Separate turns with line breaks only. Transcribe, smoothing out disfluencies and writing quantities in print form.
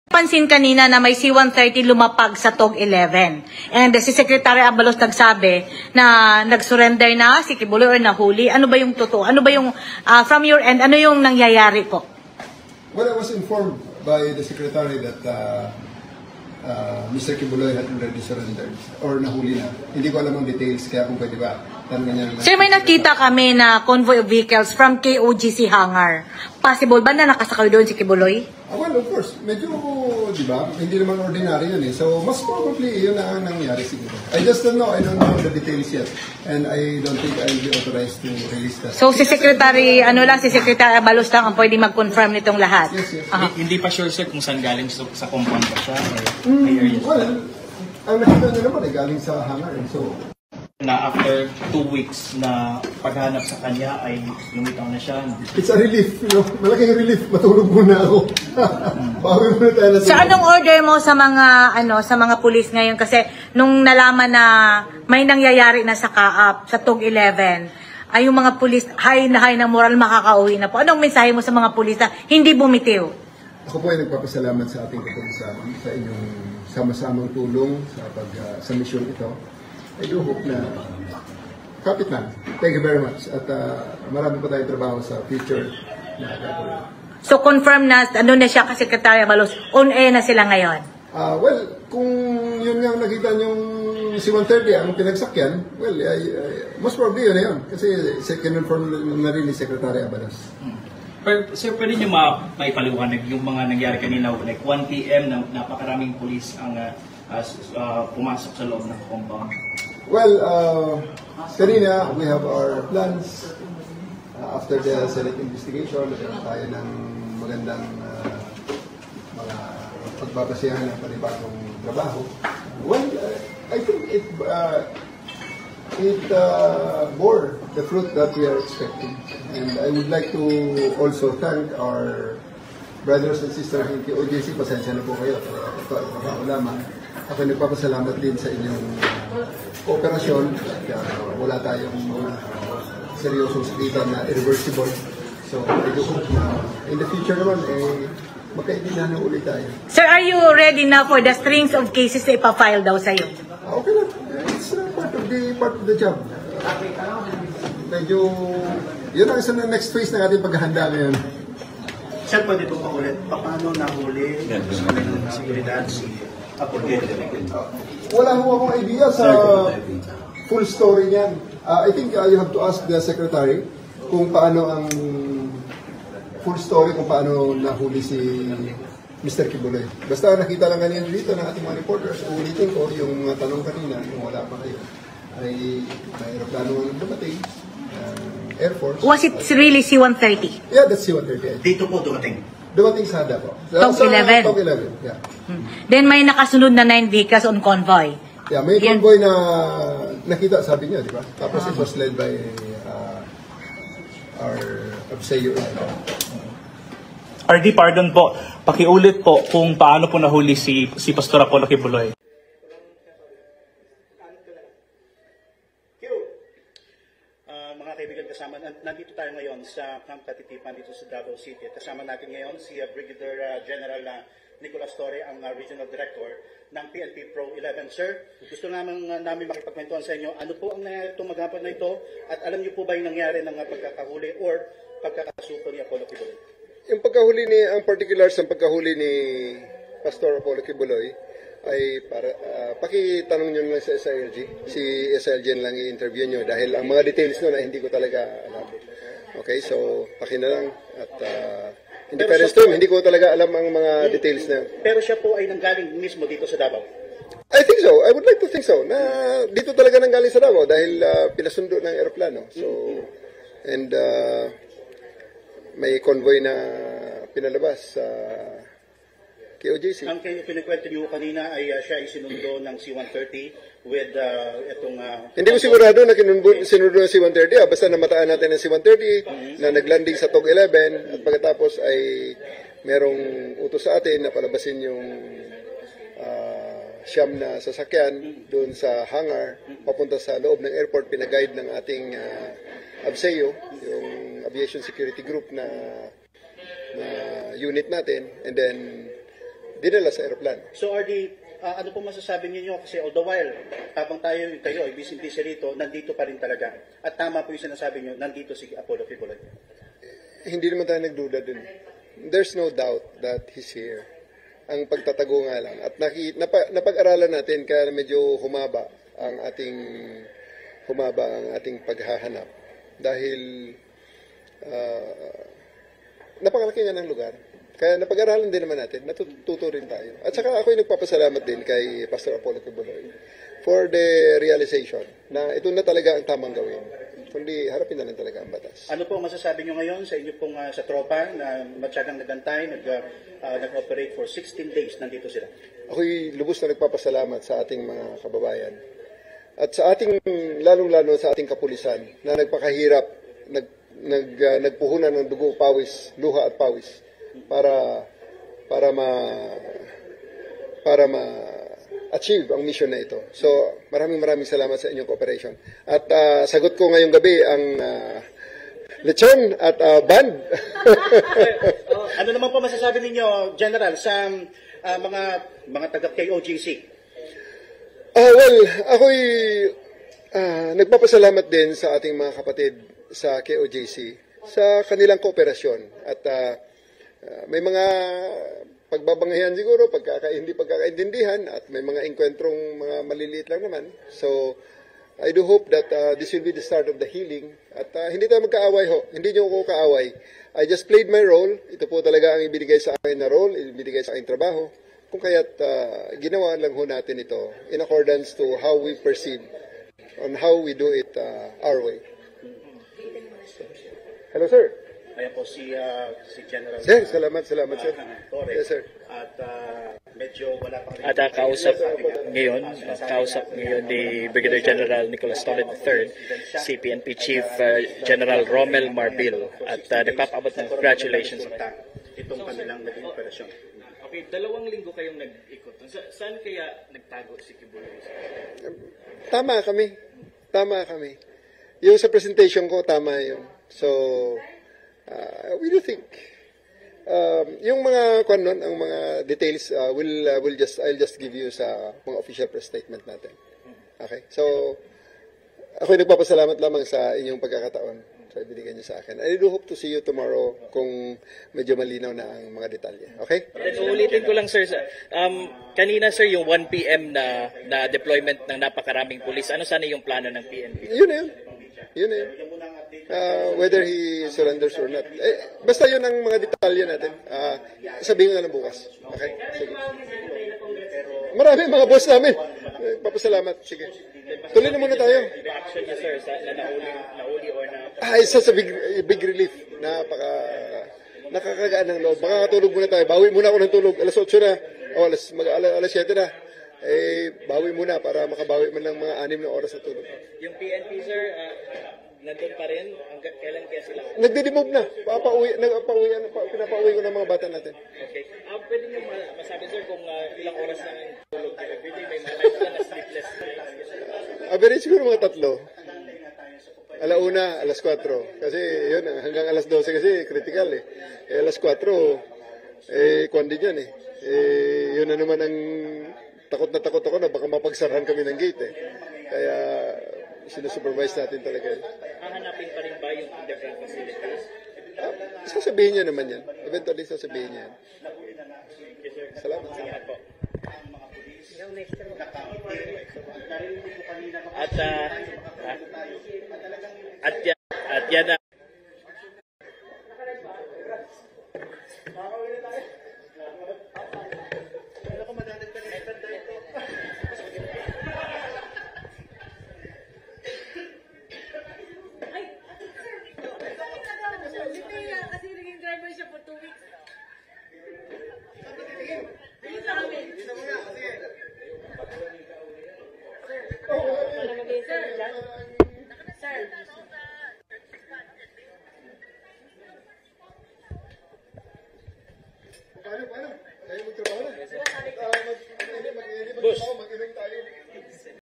Pansin kanina na may C-130 lumapag sa TOG 11. And si Secretary Abalos nagsabi na nag-surrender na si Kibuloy or nahuli. Ano ba yung totoo? Ano ba yung, from your end, ano yung nangyayari po?
Well, I was informed by the Secretary that Mr. Kibuloy had already surrendered or nahuli na. Hindi ko alam ang details, kaya kung pwede ba, tanongin niya.
Sir, may nakita kami na convoy of vehicles from KOGC hangar. Possible ba na nakasakay doon si Kibuloy?
Well, of course, medyo, di ba, hindi naman ordinary yun eh. So, most probably, yun ang nangyari siguro. I just don't know. I don't know the details yet. And I don't think I'll be authorized to release that.
So, si Secretary, si Secretary Abalos lang ang pwede mag-confirm nitong lahat?
Yes, yes.
Hindi pa sure, sir, kung saan galing sa compound pa siya?
Well, ang nakita niyo naman galing sa hangar. So,
na after 2 weeks na paghanap sa kanya ay lumitaw na siya.
It's a relief, you know. Malaking relief. Matulog muna ako. Bawi muna tayo na.
So anong order mo sa mga pulis ngayon kasi nung nalaman na may nangyayari na sa Kaap sa TOG 11 ay yung mga pulis high na high ng moral makakauwi na po. Anong mensahe mo sa mga pulis na hindi bumitiw?
Ako po ay nagpapasalamat sa ating kapulisan sa inyong sama-samang tulong sa misyon ito. I do hope na kapit na. Thank you very much. At marami pa tayong trabaho sa future na gagawin.
So confirm na na siya kasi Secretary Abalos, on air na sila ngayon?
Well, kung yun nga nakita niyong C-130 ang pinagsakyan, well, most probably yun na yun. Kasi kinonfirm na rin ni Secretary Abalos.
Pero, sir, pwede niyo maipaliwanag yung mga nangyari kanina, like 1 p.m. na napakaraming pulis ang pumasok sa loob ng compound?
Well, kanina, we have our plans. After the Senate investigation, nagkaroon tayo ng magandang mga pagbabasehan ng panibagong trabaho. Well, I think it bore the fruit that we are expecting. And I would like to also thank our brothers and sisters in KOJC. Pasensya na po kayo. Ito ay trabaho lamang. Ako nagpapasalamat din sa inyong kooperasyon. Wala tayong seryosong sakitan na irreversible. So, I do hope na in the future naman, magkaibigan na ulit tayo.
Sir, are you ready now for the strings of cases na ipafile daw sa'yo?
Okay na. It's part of the job. Medyo, yun ang isa na next phase ng ating paghahanda ngayon.
Sir, pwede po pa ulit, paano nahuli ng seguridad si Apollo?
Wala ho akong idea sa full story niyan. I think you have to ask the Secretary kung paano ang full story, kung paano nahuli si Mr. Kibuloy. Basta nakita lang kanina dito ng ating mga reporters, ulitin ko yung mga tanong kanina, kung wala pa kayo, ay may aeroplano ng dumating, Air Force.
Was it really C-130?
Yeah, that's C-130.
Dito po dumating.
Dumating sa Hada po.
TOG 11?
TOG 11, yeah.
Then may nakasunod na 9 vehicles on convoy.
Yeah, may convoy na nakita, sabi niya, di ba? Tapos it was led by our Abseyo.
RD, pardon po. Pakiulit po kung paano po nahuli si Pastor Apollo Kibuloy.
Mga kaibigan, kasama, nandito tayo ngayon sa Camp Katitipan dito sa Davao City. Kasama natin ngayon si Brigadier General Nicolas Torre, ang Regional Director ng PNP Pro 11. Sir, gusto namin makipagkwentuhan sa inyo, ano po ang nangyari itong maghapon na ito at alam niyo po ba yung nangyari ng pagkakahuli or pagkakasuko ni Apollo Kibuloy?
Yung pagkahuli ang particulars ng pagkahuli ni Pastor Apollo Kibuloy ay para pakitanong nyo lang sa SILG. Si SILG lang i-interview nyo dahil ang mga details nun ay hindi ko talaga alam. Okay, so pakina lang at independence to, hindi ko talaga alam ang mga details na yun.
Pero siya po ay nanggaling mismo dito sa Davao?
I think so. I would like to think so. Na dito talaga nanggaling sa Davao dahil pinasundo ng aeroplano. So, and may convoy na pinalabas sa KOJC.
Ang pinikwento niyo kanina ay siya ay sinundo ng C-130 with itong...
Hindi ko sigurado na sinundo ng C-130. Basta namataan natin ng C-130 na naglanding sa TOG 11 at pagkatapos ay merong utos sa atin na palabasin yung siyam na sasakyan doon sa hangar papunta sa loob ng airport. Pinaguide ng ating Abseyo, yung Aviation Security Group na unit natin, and then dinala sa aeroplano.
So RD, ano po masasabi niyo kasi all the while, habang kayo ay busy rito, nandito pa rin talaga. At tama po yung sinasabi niyo, nandito si Apollo Kibuloy.
Hindi naman tayo nagduda dun. There's no doubt that he's here. Ang pagtatago nga lang. At napag-aralan natin kaya medyo humaba ang ating paghahanap. Dahil napakalaki nga ng lugar. Kaya napag-aralan din naman natin, natututo rin tayo. At saka ako'y nagpapasalamat din kay Pastor Apollo Kibuloy for the realization na ito na talaga ang tamang gawin. Kundi harapin na lang talaga ang batas.
Ano po ang masasabi niyo ngayon sa inyo pong sa tropa na matyagang nagantay, nag-operate for 16 days, nandito sila?
Ako'y lubos na nagpapasalamat sa ating mga kababayan. At sa ating, lalong-lalo sa ating kapulisan na nagpakahirap, nagpuhunan ng dugo, pawis, luha at pawis para ma-achieve ang mission na ito. So, maraming salamat sa inyong cooperation. At sagot ko ngayong gabi ang lechon at band.
Ano naman po masasabi ninyo, General, sa mga taga-KOGC?
Well, ako'y nagpapasalamat din sa ating mga kapatid sa KOJC sa kanilang kooperasyon. At may mga pagbabanghayan siguro, hindi pagkakaintindihan, at may mga engkwentrong mga maliliit lang naman. So, I do hope that this will be the start of the healing. At hindi tayo magkaaway ho. Hindi niyo ako kaaway. I just played my role. Ito po talaga ang ibinigay sa akin na role, ibinigay sa aking trabaho. Kung kaya't ginawa lang ho natin ito in accordance to how we perceive, on how we do it our way. Hello, sir.
Ayan po si General.
Sir, salamat sir.
Torres.
Yes, sir.
At medyo wala pa rin.
At kausap ngayon ni Brigadier General Nicolas Torre III, si PNP Chief General Romel Marbil, at nagpapaabot ng congratulations.
Itong kanilang naging operasyon.
Okay, 2 linggo kayong nag-ikot. Saan kaya nagtago si Kibuloy?
Tama kami. Yung sa presentation ko, tama yun. So, we do think. Yung mga ang mga details I'll just give you sa mga official press statement natin. Okay? So, ako'y nagpapasalamat lamang sa inyong pagkakataon sa ibinigay niyo sa akin. I do hope to see you tomorrow kung medyo malinaw na ang mga detalye. Okay?
Then uulitin ko lang sir, kanina sir yung 1 PM na deployment ng napakaraming pulis, ano sana yung plano ng PNP?
Yun na yun. Whether he surrenders or not. Basta yun ang mga detalye natin. Sabihin ko na lang bukas. Okay? Sige. Marami mga boss namin. Papasalamat. Sige. Tuloy na muna tayo.
Reaction niya sir sa nauli or na
Isa sa big relief. Nakakagaan ng loob. Makakatulog muna tayo. Bawi muna ako ng tulog. Alas 8 na. O, alas 7 na. Bawi muna para makabawi man ng mga 6 na oras na tulog.
yung PNP sir, nandun pa rin? Kailan kaya sila?
Nagde-demove na. Pinapauwi ko ng mga bata natin.
Okay. Pwede niyo masabi sir kung ilang oras na tulog everyday, may mga nights na sleepless nights?
Average siguro mga 3. Alauna, alas 4. Kasi yun, hanggang alas 12 kasi critical eh. Alas 4, kwan din yan eh. Yun na naman ang takot ako na baka mapagsarahan kami ng gate eh. Kaya sinusupervise natin talaga.
Hahanapin pa rin ba yung underground facilities?
Sasabihin niya naman yan. Eventually sasabihin niya yan. Salamat.
Po. At yan